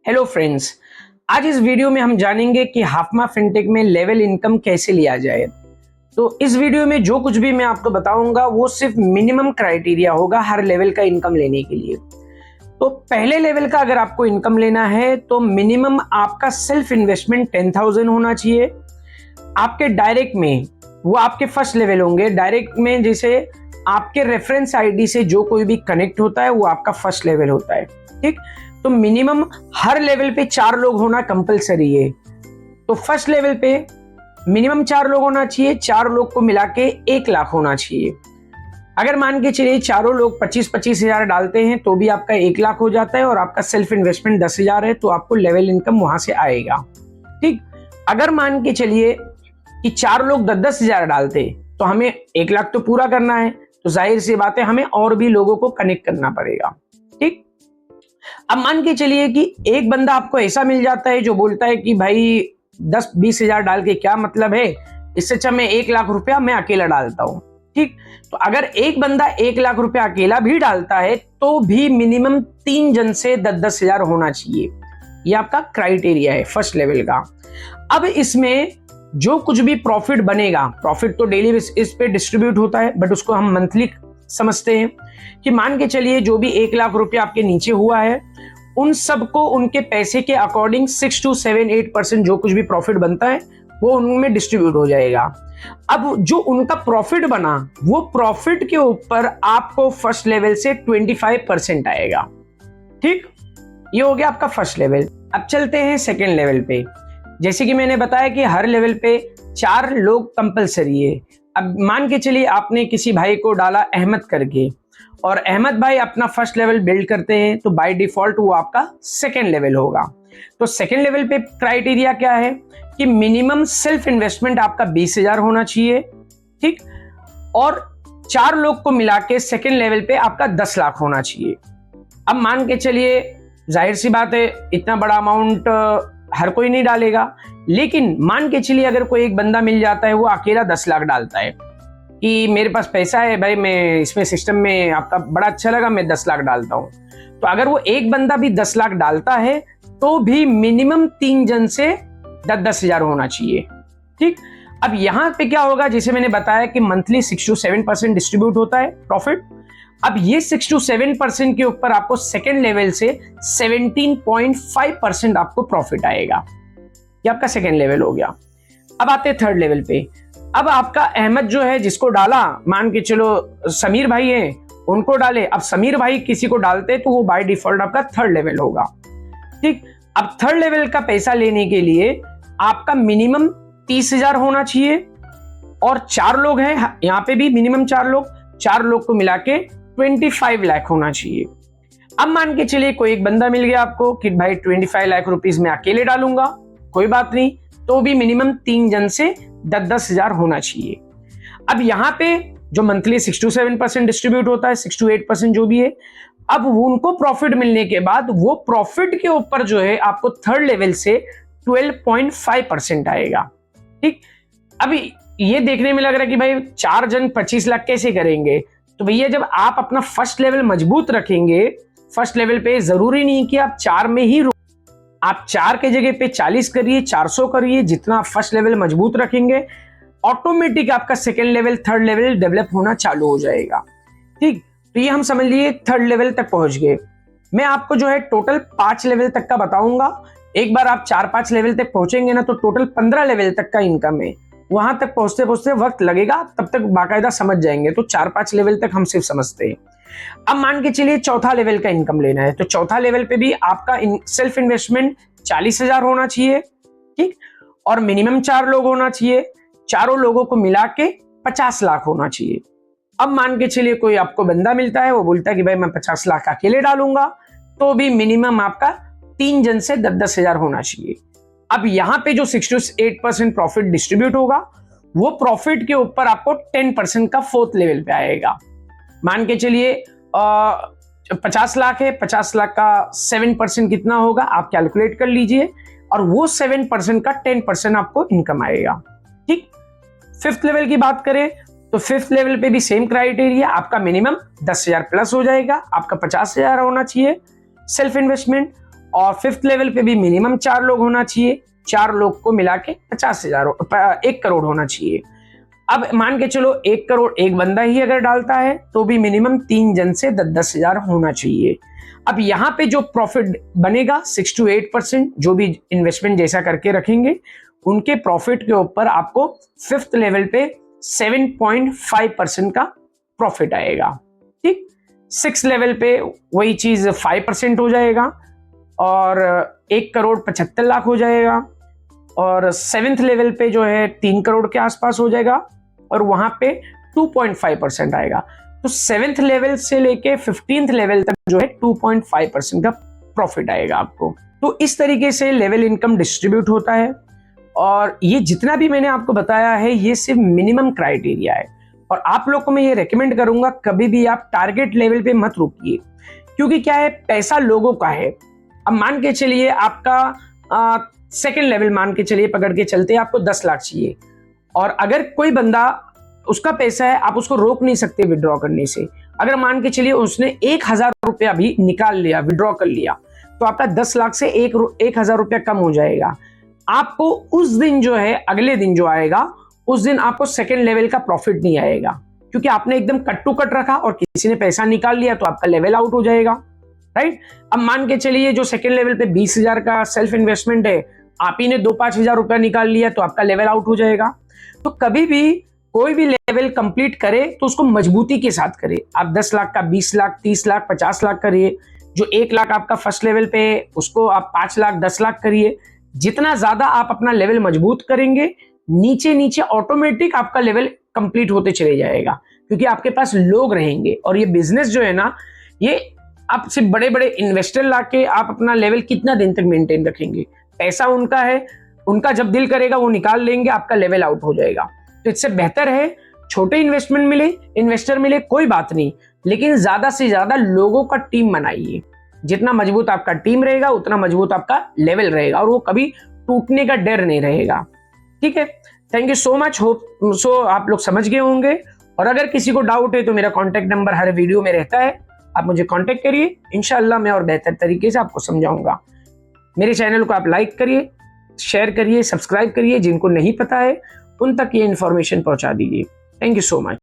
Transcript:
Hello friends, आज इस video में हम जानेंगे कि हाफमा फिनटेक में लेवल इनकम कैसे लिया जाए। तो इस वीडियो में जो कुछ भी मैं आपको बताऊंगा वो सिर्फ मिनिमम क्राइटेरिया होगा हर लेवल का इनकम लेने के लिए। तो पहले लेवल का अगर आपको इनकम लेना है तो मिनिमम आपका सेल्फ इन्वेस्टमेंट 10,000 होना चाहिए। आपके डायरेक्ट में वो आपके फर्स्ट लेवल होंगे। डायरेक्ट में जैसे आपके रेफरेंस आईडी से जो कोई भी कनेक्ट होता है वो आपका फर्स्ट लेवल होता है। ठीक, तो मिनिमम हर लेवल पे 4 लोग होना कंपलसरी है। तो फर्स्ट लेवल पे मिनिमम 4 लोग होना चाहिए। 4 लोग को मिला के 1 लाख होना चाहिए। अगर मान के चलिए चारों लोग 25-25 हजार डालते हैं तो भी आपका 1 लाख हो जाता है और आपका सेल्फ इन्वेस्टमेंट 10,000 है तो आपको लेवल इनकम वहां से आएगा। ठीक, अगर मान के चलिए कि 4 लोग 10-10 हजार डालते तो हमें 1 लाख तो पूरा करना है, तो जाहिर सी बात है हमें और भी लोगों को कनेक्ट करना पड़ेगा। ठीक, अब मान के चलिए कि एक बंदा आपको ऐसा मिल जाता है जो बोलता है कि भाई 10-20 हजार डाल के क्या मतलब है, इससे अच्छा मैं 1 लाख रुपया मैं अकेला डालता हूं। ठीक, तो अगर एक बंदा 1 लाख रुपया अकेला भी डालता है तो भी मिनिमम 3 जन से 10-10 हजार होना चाहिए। यह आपका क्राइटेरिया है फर्स्ट लेवल का। अब इसमें जो कुछ भी प्रॉफिट बनेगा, प्रॉफिट तो डेली इस पे डिस्ट्रीब्यूट होता है बट उसको हम मंथली समझते हैं कि मान के चलिए जो भी 1 लाख रुपया आपके नीचे हुआ है उन सबको उनके पैसे के अकॉर्डिंग 6 to 7-8% जो कुछ भी प्रॉफिट बनता है वो उनमें डिस्ट्रीब्यूट हो जाएगा। अब जो उनका प्रॉफिट बना वो प्रॉफिट के ऊपर आपको फर्स्ट लेवल से 25% आएगा। ठीक, ये हो गया आपका फर्स्ट लेवल। अब चलते हैं सेकेंड लेवल पे। जैसे कि मैंने बताया कि हर लेवल पे 4 लोग कंपलसरी है। अब मान के चलिए आपने किसी भाई को डाला अहमद करके और अहमद भाई अपना फर्स्ट लेवल बिल्ड करते हैं तो बाय डिफॉल्ट वो आपका सेकेंड लेवल होगा। तो सेकेंड लेवल पे क्राइटेरिया क्या है कि मिनिमम सेल्फ इन्वेस्टमेंट आपका 20,000 होना चाहिए। ठीक, और 4 लोग को मिला के सेकेंड लेवल पे आपका 10 लाख होना चाहिए। अब मान के चलिए जाहिर सी बात है इतना बड़ा अमाउंट हर कोई नहीं डालेगा, लेकिन मान के चलिए अगर कोई एक बंदा मिल जाता है वो अकेला 10 लाख डालता है कि मेरे पास पैसा है भाई, मैं इसमें सिस्टम में आपका बड़ा अच्छा लगा, मैं 10 लाख डालता हूं। तो अगर वो एक बंदा भी 10 लाख डालता है तो भी मिनिमम 3 जन से 10-10 हजार होना चाहिए। ठीक, अब यहां पे क्या होगा, जैसे मैंने बताया कि मंथली 6 to 7% डिस्ट्रीब्यूट होता है प्रॉफिट। अब ये 6 to 7% के ऊपर आपको सेकेंड लेवल से 17.5% आपको प्रॉफिट आएगा। ये आपका सेकेंड लेवल हो गया। अब आते हैं थर्ड लेवल पे। अब आपका अहमद जो है जिसको डाला, मान के चलो समीर भाई हैं उनको डाले, अब समीर भाई किसी को डालते तो वो बाय डिफॉल्ट आपका थर्ड लेवल होगा। ठीक, अब थर्ड लेवल का पैसा लेने के लिए आपका मिनिमम 30,000 होना चाहिए और 4 लोग हैं यहाँ पे भी मिनिमम 4 लोग को मिला के 25 लाख होना चाहिए। अब मान के चलिए कोई एक बंदा मिल गया आपको कि भाई 25 लाख रुपीज में अकेले डालूंगा, कोई बात नहीं, तो भी मिनिमम 3 जन से 10-10 हजार होना चाहिए। अब यहाँ पे जो मंथली 6 to 7% डिस्ट्रीब्यूट होता है, 6 to 8% जो भी है, अब उनको प्रॉफिट मिलने के बाद वो प्रॉफिट के ऊपर जो है आपको थर्ड लेवल से 12.5% आएगा। ठीक, अभी ये देखने में लग रहा है कि भाई 4 जन 25 लाख कैसे करेंगे, तो भैया जब आप अपना फर्स्ट लेवल मजबूत रखेंगे, फर्स्ट लेवल पे जरूरी नहीं कि आप 4 में ही, आप 4 के जगह पे 40 करिए, 400 करिए, जितना आप फर्स्ट लेवल मजबूत रखेंगे ऑटोमेटिक आपका second level third level develop होना चालू हो जाएगा। ठीक, तो ये हम समझ लिए थर्ड लेवल तक पहुंच गए। मैं आपको जो है टोटल 5 लेवल तक का बताऊंगा। एक बार आप 4-5 लेवल तक पहुंचेंगे ना तो टोटल 15 लेवल तक का इनकम है। वहां तक पहुंचते पहुंचते वक्त लगेगा, तब तक बाकायदा समझ जाएंगे। तो 4-5 लेवल तक हम सिर्फ समझते हैं। अब मान के चलिए चौथा लेवल का इनकम लेना है तो चौथा लेवल पे भी आपका सेल्फ इन्वेस्टमेंट 40,000 होना चाहिए। ठीक, और मिनिमम 4 लोग होना चाहिए। चारों लोगों को मिला के 50 लाख होना चाहिए। अब मान के चलिए कोई आपको बंदा मिलता है वो बोलता है कि भाई मैं 50 लाख अकेले डालूंगा, तो भी मिनिमम आपका 3 जन से 10-10 हजार होना चाहिए। अब यहाँ पे जो 6 to 8% प्रॉफिट डिस्ट्रीब्यूट होगा वो प्रॉफिट के ऊपर आपको 10% का फोर्थ लेवल पे आएगा। मान के चलिए 50 लाख है, 50 लाख का 7% कितना होगा आप कैलकुलेट कर लीजिए और वो 7% का 10% आपको इनकम आएगा। ठीक, फिफ्थ लेवल की बात करें तो फिफ्थ लेवल पे भी सेम क्राइटेरिया, आपका मिनिमम 10,000 प्लस हो जाएगा, आपका 50,000 होना चाहिए सेल्फ इन्वेस्टमेंट और फिफ्थ लेवल पे भी मिनिमम 4 लोग होना चाहिए, 4 लोग को मिला के 1 करोड़ होना चाहिए। अब मान के चलो 1 करोड़ एक बंदा ही अगर डालता है तो भी मिनिमम 3 जन से 10-10 हजार होना चाहिए। अब यहाँ पे जो प्रॉफिट बनेगा 6 to 8%, जो भी इन्वेस्टमेंट जैसा करके रखेंगे उनके प्रॉफिट के ऊपर आपको फिफ्थ लेवल पे 7.5% का प्रॉफिट आएगा। ठीक, 6 लेवल पे वही चीज 5% हो जाएगा और 1 करोड़ 75 लाख हो जाएगा, और 7th लेवल पे जो है 3 करोड़ के आसपास हो जाएगा और वहां पे 2.5% आएगा। तो 7th लेवल से लेके 15th लेवल तक जो है 2.5% का प्रॉफिट आएगा आपको। तो इस तरीके से लेवल इनकम डिस्ट्रीब्यूट होता है, और ये जितना भी मैंने आपको बताया है ये सिर्फ मिनिमम क्राइटेरिया है। और आप लोग को मैं ये रेकमेंड करूंगा कभी भी आप टारगेट लेवल पे मत रुकिए, क्योंकि क्या है, पैसा लोगों का है। अब मान के चलिए आपका सेकेंड लेवल मान के चलिए पकड़ के चलते आपको 10 लाख चाहिए, और अगर कोई बंदा उसका पैसा है आप उसको रोक नहीं सकते विड्रॉ करने से। अगर मान के चलिए उसने 1,000 रुपया भी निकाल लिया, विड्रॉ कर लिया, तो आपका 10 लाख से 1,000 रुपया कम हो जाएगा। आपको उस दिन जो है, अगले दिन जो आएगा उस दिन आपको सेकेंड लेवल का प्रॉफिट नहीं आएगा, क्योंकि आपने एकदम कट टू कट रखा और किसी ने पैसा निकाल लिया तो आपका लेवल आउट हो जाएगा। राइट, अब मान के चलिए जो सेकेंड लेवल पे 20,000 का सेल्फ इन्वेस्टमेंट है, आप ही ने 2-5 हजार रुपया निकाल लिया तो आपका लेवल आउट हो जाएगा। तो कभी भी कोई भी लेवल कंप्लीट करे तो उसको मजबूती के साथ करे। आप 10 लाख का 20 लाख, 30 लाख, 50 लाख करिए। जो 1 लाख आपका फर्स्ट लेवल पे उसको आप 5 लाख, 10 लाख करिए। जितना ज्यादा आप अपना लेवल मजबूत करेंगे, नीचे नीचे ऑटोमेटिक आपका लेवल कंप्लीट होते चले जाएगा, क्योंकि आपके पास लोग रहेंगे। और ये बिजनेस जो है ना, ये आप सिर्फ बड़े बड़े इन्वेस्टर लाके आप अपना लेवल कितना दिन तक मेंटेन रखेंगे? पैसा उनका है, उनका जब दिल करेगा वो निकाल लेंगे, आपका लेवल आउट हो जाएगा। तो इससे बेहतर है छोटे इन्वेस्टमेंट मिले, इन्वेस्टर मिले, कोई बात नहीं, लेकिन ज्यादा से ज्यादा लोगों का टीम बनाइए। जितना मजबूत आपका टीम रहेगा उतना मजबूत आपका लेवल रहेगा, और वो कभी टूटने का डर नहीं रहेगा। ठीक है, thank you so much. Hope so आप लोग समझ गए होंगे। और अगर किसी को डाउट है तो मेरा कॉन्टेक्ट नंबर हर वीडियो में रहता है, आप मुझे कॉन्टेक्ट करिए। इंशाल्लाह मैं और बेहतर तरीके से आपको समझाऊंगा। मेरे चैनल को आप लाइक करिए, शेयर करिए, सब्सक्राइब करिए। जिनको नहीं पता है उन तक ये इन्फॉर्मेशन पहुंचा दीजिए। Thank you so much.